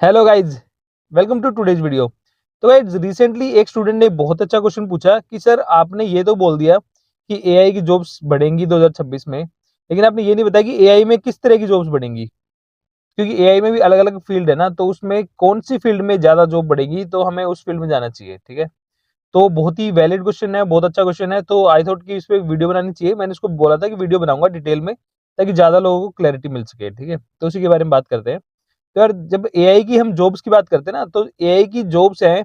Hello guys, welcome to today's video. तो guys recently एक student ने बहुत अच्छा क्वेश्चन पूछा कि सर आपने ये तो बोल दिया कि एआई की जॉब्स बढ़ेंगी 2026 में, लेकिन आपने ये नहीं बताया कि एआई में किस तरह की जॉब्स बढ़ेंगी। क्योंकि एआई में भी अलग अलग फील्ड है ना, तो उसमें कौन सी फील्ड में ज्यादा जॉब बढ़ेगी तो हमें उस फील्ड में जाना चाहिए। ठीक है, तो बहुत ही वैलिड क्वेश्चन है, बहुत अच्छा क्वेश्चन है, तो आई थॉट कि इस पे एक वीडियो बनानी चाहिए। मैंने इसको बोला था कि वीडियो बनाऊंगा डिटेल में, ताकि ज्यादा लोगों को क्लैरिटी मिल सके। ठीक है, तो उसी के बारे में बात करते हैं। तो यार जब एआई की हम जॉब्स की बात करते हैं ना, तो एआई की जॉब्स हैं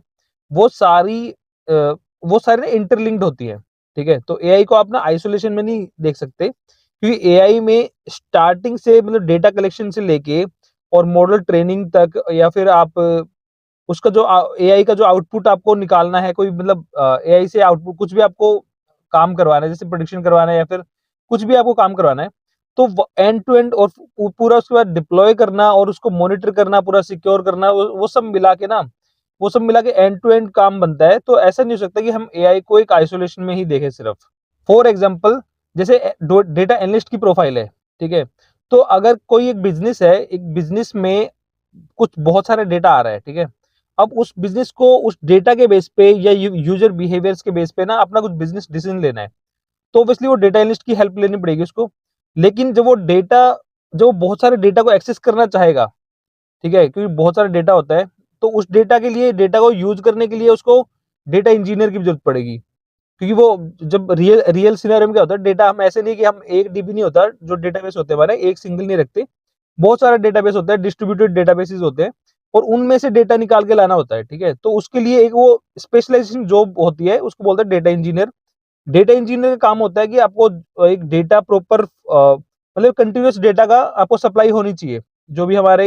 वो सारी वो सारी ना इंटरलिंक्ड होती हैं। ठीक है, तो एआई को आप ना आइसोलेशन में नहीं देख सकते, क्योंकि एआई में स्टार्टिंग से मतलब डेटा कलेक्शन से लेके और मॉडल ट्रेनिंग तक, या फिर आप उसका जो एआई का जो आउटपुट आपको निकालना है, कोई मतलब एआई से आउटपुट कुछ भी आपको काम करवाना है, जैसे प्रेडिक्शन करवाना है या फिर कुछ भी आपको काम करवाना है, तो एंड टू एंड और पूरा उसके बाद डिप्लॉय करना और उसको मॉनिटर करना, पूरा सिक्योर करना, वो सब मिला के ना, वो सब मिला के एंड टू एंड काम बनता है। तो ऐसा नहीं हो सकता कि हम एआई को एक आइसोलेशन में ही देखें सिर्फ। फॉर एग्जाम्पल, जैसे डेटा एनालिस्ट की प्रोफाइल है। ठीक है, तो अगर कोई एक बिजनेस है, एक बिजनेस में कुछ बहुत सारा डेटा आ रहा है। ठीक है, अब उस बिजनेस को उस डेटा के बेस पे या यूजर बिहेवियर्स के बेस पे ना अपना कुछ बिजनेस डिसीजन लेना है, तो ऑब्वियसली वो डेटा एनालिस्ट की हेल्प लेनी पड़ेगी उसको। लेकिन जब वो डेटा, जो बहुत सारे डेटा को एक्सेस करना चाहेगा, ठीक है, क्योंकि बहुत सारा डेटा होता है, तो उस डेटा के लिए, डेटा को यूज करने के लिए उसको डेटा इंजीनियर की भी जरूरत पड़ेगी। क्योंकि वो जब रियल रियल सिनेरियो में क्या होता है, डेटा हम ऐसे नहीं कि हम एक डीबी नहीं होता, जो डेटाबेस होते हैं हमारे एक सिंगल नहीं रखते, बहुत सारा डेटाबेस होता है, डिस्ट्रीब्यूटेड डेटाबेसेस होते हैं, और उनमें से डेटा निकाल के लाना होता है। ठीक है, तो उसके लिए एक वो स्पेशलाइजेशन जॉब होती है, उसको बोलते हैं डेटा इंजीनियर। डेटा इंजीनियर का काम होता है कि आपको एक डेटा प्रॉपर मतलब कंटिन्यूअस डेटा का आपको सप्लाई होनी चाहिए। जो भी हमारे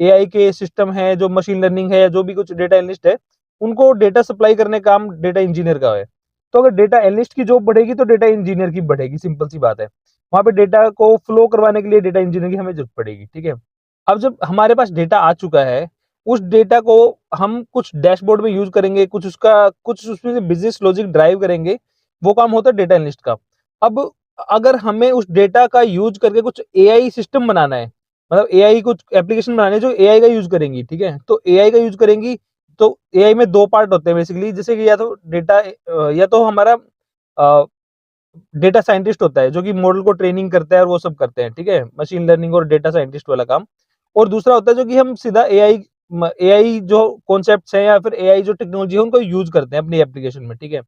एआई के सिस्टम है, जो मशीन लर्निंग है, या जो भी कुछ डेटा एनालिस्ट है, उनको डेटा सप्लाई करने का काम डेटा इंजीनियर का है। तो अगर डेटा एनालिस्ट की जॉब बढ़ेगी तो डेटा इंजीनियर की बढ़ेगी, सिंपल सी बात है। वहां पे डेटा को फ्लो करवाने के लिए डेटा इंजीनियर की हमें जरूरत पड़ेगी। ठीक है, अब जब हमारे पास डेटा आ चुका है, उस डेटा को हम कुछ डैशबोर्ड में यूज करेंगे, कुछ उसमें से बिजनेस लॉजिक ड्राइव करेंगे, वो काम होता है डेटा एनालिस्ट का। अब अगर हमें उस डेटा का यूज करके कुछ एआई सिस्टम बनाना है, मतलब एआई कुछ एप्लीकेशन बनाने हैं जो एआई का यूज करेंगी, ठीक है, तो एआई का यूज करेंगी, तो एआई में दो पार्ट होते हैं बेसिकली, जैसे कि या तो डेटा, या तो हमारा डेटा साइंटिस्ट होता है जो कि मॉडल को ट्रेनिंग करता है और वो सब करते हैं। ठीक है, मशीन लर्निंग और डेटा साइंटिस्ट वाला काम। और दूसरा होता है जो कि हम सीधा एआई एआई जो कॉन्सेप्ट्स हैं या फिर एआई जो टेक्नोलॉजी है उनको यूज करते हैं अपनी एप्लीकेशन में। ठीक है,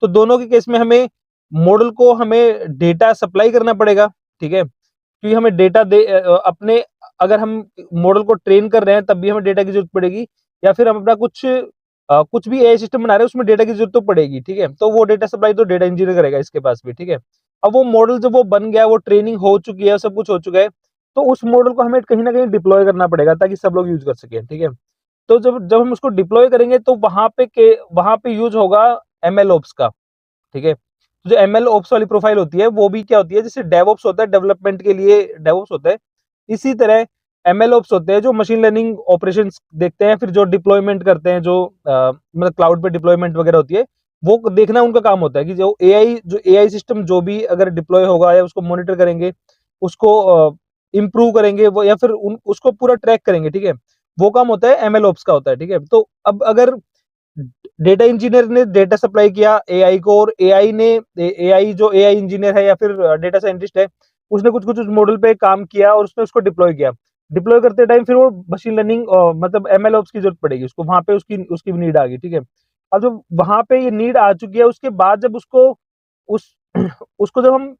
तो दोनों के केस में हमें मॉडल को हमें डेटा सप्लाई करना पड़ेगा। ठीक है, क्योंकि हमें डेटा अपने, अगर हम मॉडल को ट्रेन कर रहे हैं तब भी हमें डेटा की जरूरत पड़ेगी, या फिर हम अपना कुछ भी एआई सिस्टम बना रहे हैं उसमें डेटा की जरूरत तो पड़ेगी। ठीक है, तो वो डेटा सप्लाई तो डेटा इंजीनियर करेगा इसके पास भी। ठीक है, अब वो मॉडल जब वो बन गया, वो ट्रेनिंग हो चुकी है, सब कुछ हो चुका है, तो उस मॉडल को हमें कहीं ना कहीं डिप्लॉय करना पड़ेगा ताकि सब लोग यूज कर सके। ठीक है, तो जब जब हम उसको डिप्लॉय करेंगे तो वहां पे यूज होगा एमएल ओप्स का। ठीक है, तो जो एमएल ओप्स वाली प्रोफाइल होती है वो भी क्या होती है, जैसे डेवऑप्स होता है डेवलपमेंट के लिए, डेवऑप्स होता है, इसी तरह एमएल ओप्स होते हैं जो मशीन लर्निंग ऑपरेशंस देखते हैं, फिर जो डिप्लॉयमेंट करते हैं, जो मतलब क्लाउड पे डिप्लॉयमेंट वगैरह होती है, वो देखना उनका काम होता है कि जो एआई सिस्टम जो भी अगर डिप्लॉय होगा, या उसको मॉनिटर करेंगे, उसको इम्प्रूव करेंगे वो, या फिर उसको पूरा ट्रैक करेंगे। ठीक है, वो काम होता है एमएल ओप्स का होता है। ठीक है, तो अब अगर डेटा इंजीनियर ने डेटा सप्लाई किया एआई को, और एआई जो एआई इंजीनियर है या फिर डेटा साइंटिस्ट है, उसने कुछ कुछ उस मॉडल पे काम किया और उसने उसको डिप्लॉय किया। डिप्लॉय करते टाइम फिर वो मशीन लर्निंग मतलब एमएल ओप्स की जरूरत पड़ेगी उसको, वहां पे उसकी उसकी भी नीड आ गई। ठीक है, अब जब वहां पे ये नीड आ चुकी है, उसके बाद जब उसको उस उसको जब हम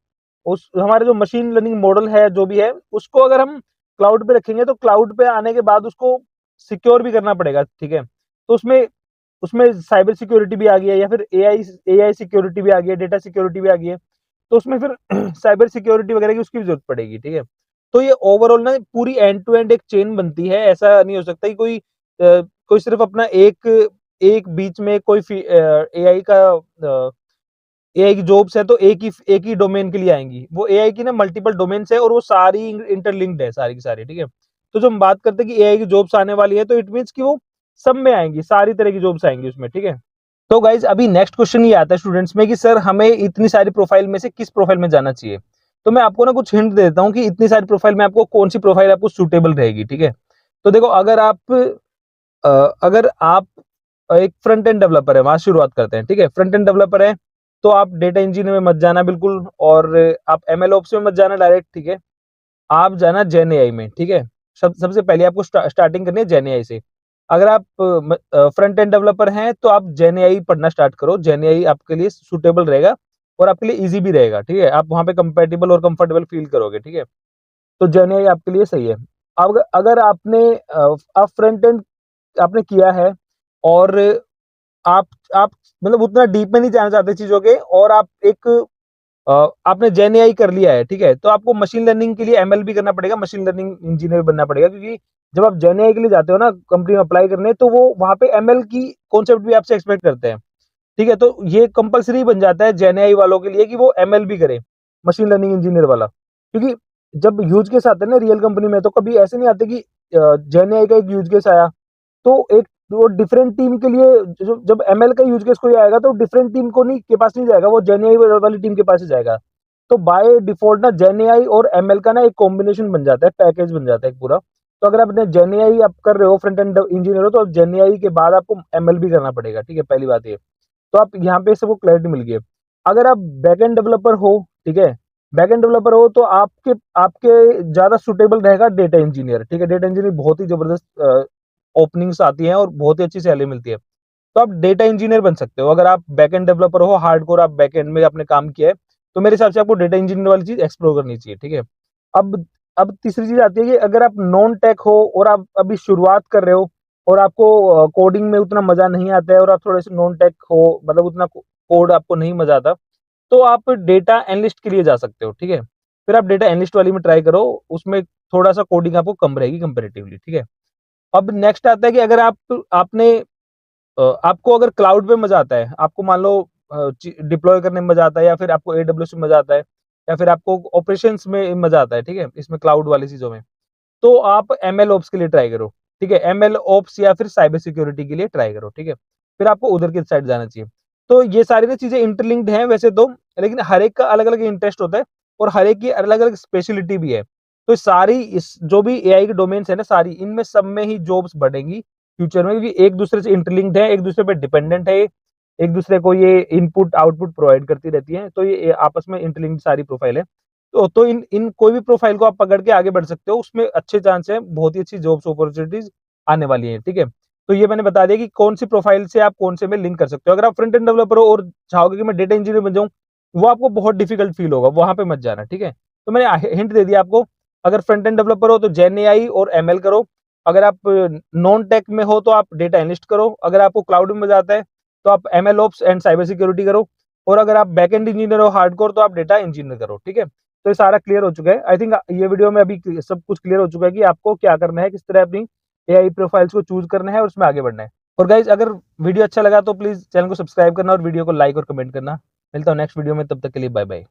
उस हमारे जो मशीन लर्निंग मॉडल है जो भी है, उसको अगर हम क्लाउड पे रखेंगे, तो क्लाउड पे आने के बाद उसको सिक्योर भी करना पड़ेगा। ठीक है, तो उसमें उसमें साइबर सिक्योरिटी भी आ गई है, या फिर एआई एआई सिक्योरिटी भी आ गई है, डेटा सिक्योरिटी भी आ गई है, तो उसमें फिर साइबर सिक्योरिटी वगैरह की उसकी भी जरूरत पड़ेगी। ठीक है, तो ये ओवरऑल ना पूरी एंड टू एंड एक चेन बनती है। ऐसा नहीं हो सकता कि कोई सिर्फ अपना एक एक बीच में कोई एआई का एआई की जॉब्स है तो एक ही डोमेन के लिए आएंगी, वो एआई की ना मल्टीपल डोमेन्स है और वो सारी इंटरलिंक्ड है, सारी की सारी। ठीक है, तो जब हम बात करते हैं कि एआई की जॉब्स आने वाली है, तो इट मीन्स कि वो सब में आएंगी, सारी तरह की जॉब्स आएंगी उसमें। ठीक है, तो गाइज अभी नेक्स्ट क्वेश्चन ये आता है स्टूडेंट्स में कि सर हमें इतनी सारी प्रोफाइल में से किस प्रोफाइल में जाना चाहिए। तो मैं आपको ना कुछ हिंट देता हूँ कि इतनी सारी प्रोफाइल में आपको कौन सी प्रोफाइल आपको सूटेबल रहेगी। ठीक है, तो देखो, अगर आप अगर आप एक फ्रंट एंड डेवलपर है, वहां शुरुआत करते हैं, ठीक है। फ्रंट एंड डेवलपर है तो आप डेटा इंजीनियर में मत जाना बिल्कुल, और आप एमएल ओप्स में मत जाना डायरेक्ट, ठीक है। आप जाना जेन एआई में, ठीक है। सबसे पहले आपको स्टार्टिंग करनी है जेन एआई से। अगर आप फ्रंट एंड डेवलपर हैं तो आप जेन एआई पढ़ना स्टार्ट करो। जेन एआई आपके लिए सुटेबल रहेगा और आपके लिए इजी भी रहेगा, ठीक है। आप वहां पे कंपेटेबल और कंफर्टेबल फील करोगे, ठीक है। तो जेन एआई आपके लिए सही है। अब अगर आपने आप फ्रंट एंड आपने किया है और आप आप मतलब उतना डीप में नहीं जाना चाहते चीजों के, और आप एक आपने जेन एआई कर लिया है, ठीक है, तो आपको मशीन लर्निंग के लिए एमएल भी करना पड़ेगा, मशीन लर्निंग इंजीनियर बनना पड़ेगा, क्योंकि जब आप जेन एआई के लिए जाते हो ना कंपनी में अप्लाई करने, तो वो वहां पे एमएल की कॉन्सेप्ट भी आपसे एक्सपेक्ट करते हैं, ठीक है। तो ये कंपलसरी बन जाता है जेन एआई वालों के लिए कि वो एमएल भी करे, मशीन लर्निंग इंजीनियर वाला, क्योंकि जब यूज केस आते हैं ना रियल कंपनी में, तो कभी ऐसे नहीं आते कि जेन एआई का एक यूज केस आया तो एक वो डिफरेंट टीम के लिए, जब एमएल का यूज केस कोई आएगा तो डिफरेंट टीम को नहीं के पास नहीं जाएगा, वो जेन एआई वाली टीम के पास ही जाएगा। तो बाय डिफॉल्ट ना जेन एआई और एमएल का ना एक कॉम्बिनेशन बन जाता है, पैकेज बन जाता है एक पूरा। तो अगर आपने जेन एआई आप कर रहे हो, फ्रंट एंड इंजीनियर हो, तो जेन एआई के बाद आपको एमएल भी करना पड़ेगा, ठीक है, पहली बात ये। तो आप यहाँ पे सबको क्लैरिटी मिल गई है। अगर आप बैकएंड डेवलपर हो, ठीक है, बैकएंड डेवलपर हो तो आपके आपके ज्यादा सुटेबल रहेगा डेटा इंजीनियर, ठीक है। डेटा इंजीनियर बहुत ही जबरदस्त ओपनिंग्स आती हैं और बहुत ही अच्छी सैलरी मिलती है। तो आप डेटा इंजीनियर बन सकते हो अगर आप बैकएंड डेवलपर हो, हार्डकोर आप बैकएंड में आपने काम किया है, तो मेरे हिसाब से आपको डेटा इंजीनियर वाली चीज एक्सप्लोर करनी चाहिए, ठीक है। अब अब तीसरी चीज आती है कि अगर आप नॉन टेक हो और आप अभी शुरुआत कर रहे हो और आपको कोडिंग में उतना मजा नहीं आता है, और आप थोड़े से नॉन टेक हो, मतलब उतना कोड आपको नहीं मजा आता, तो आप डेटा एनालिस्ट के लिए जा सकते हो, ठीक है। फिर आप डेटा एनालिस्ट वाली में ट्राई करो, उसमें थोड़ा सा कोडिंग आपको कम रहेगी कंपेरेटिवली, ठीक है। अब नेक्स्ट आता है कि अगर आपने आपको अगर क्लाउड पे मजा आता है, आपको मान लो डिप्लॉय करने में मजा आता है, या फिर आपको एडब्ल्यूएस में मजा आता है, या फिर आपको ऑपरेशंस में मजा आता है, ठीक है, इसमें क्लाउड वाली चीजों में, तो आप एमएल ओप्स के लिए ट्राई करो, ठीक है। एमएल ओप्स या फिर साइबर सिक्योरिटी के लिए ट्राई करो, ठीक है। फिर आपको उधर की साइड जाना चाहिए। तो ये सारी ना चीजें इंटरलिंक्ड हैं वैसे तो, लेकिन हर एक का अलग अलग इंटरेस्ट होता है और हर एक की अलग अलग स्पेशलिटी भी है। तो सारी इस जो भी एआई के डोमेन्स है ना, सारी इनमें सब में ही जॉब्स बढ़ेंगी फ्यूचर में, क्योंकि एक दूसरे से इंटरलिंक्ड है, एक दूसरे पे डिपेंडेंट है, एक दूसरे को ये इनपुट आउटपुट प्रोवाइड करती रहती है, तो ये आपस में इंटरलिंक्ड सारी प्रोफाइल है। तो इन इन कोई भी प्रोफाइल को आप पकड़ के आगे बढ़ सकते हो, उसमें अच्छे चांस है, बहुत ही अच्छी जॉब्स अपॉर्चुनिटीज आने वाली हैं, ठीक है। तो ये मैंने बता दिया कि कौन सी प्रोफाइल से आप कौन से में लिंक कर सकते हो। अगर आप फ्रंट एंड डेवलपर हो और चाहोगे कि मैं डेटा इंजीनियर बन जाऊं, वो आपको बहुत डिफिकल्ट फील होगा, वहां पे मत जाना, ठीक है। तो मैंने हिंट दे दिया आपको। अगर फ्रंट एंड डेवलपर हो तो जेन एआई और एमएल करो। अगर आप नॉन टेक में हो तो आप डेटा एनालिस्ट करो। अगर आपको क्लाउड में मजा आता है तो आप ML ops and cyber security करो। और अगर आप बैक एंड इंजीनियर हो हार्डकोर, तो आप डेटा इंजीनियर करो, ठीक है। तो ये सारा क्लियर हो चुका है। आई थिंक ये वीडियो में अभी सब कुछ क्लियर हो चुका है कि आपको क्या करना है, किस तरह अपनी एआई प्रोफाइल्स को चूज करना है और उसमें आगे बढ़ना है। और गाइज अगर वीडियो अच्छा लगा तो प्लीज चैनल को सब्सक्राइब करना और वीडियो को लाइक और कमेंट करना। मिलता हूँ नेक्स्ट वीडियो में, तब तक के लिए बाय बाय।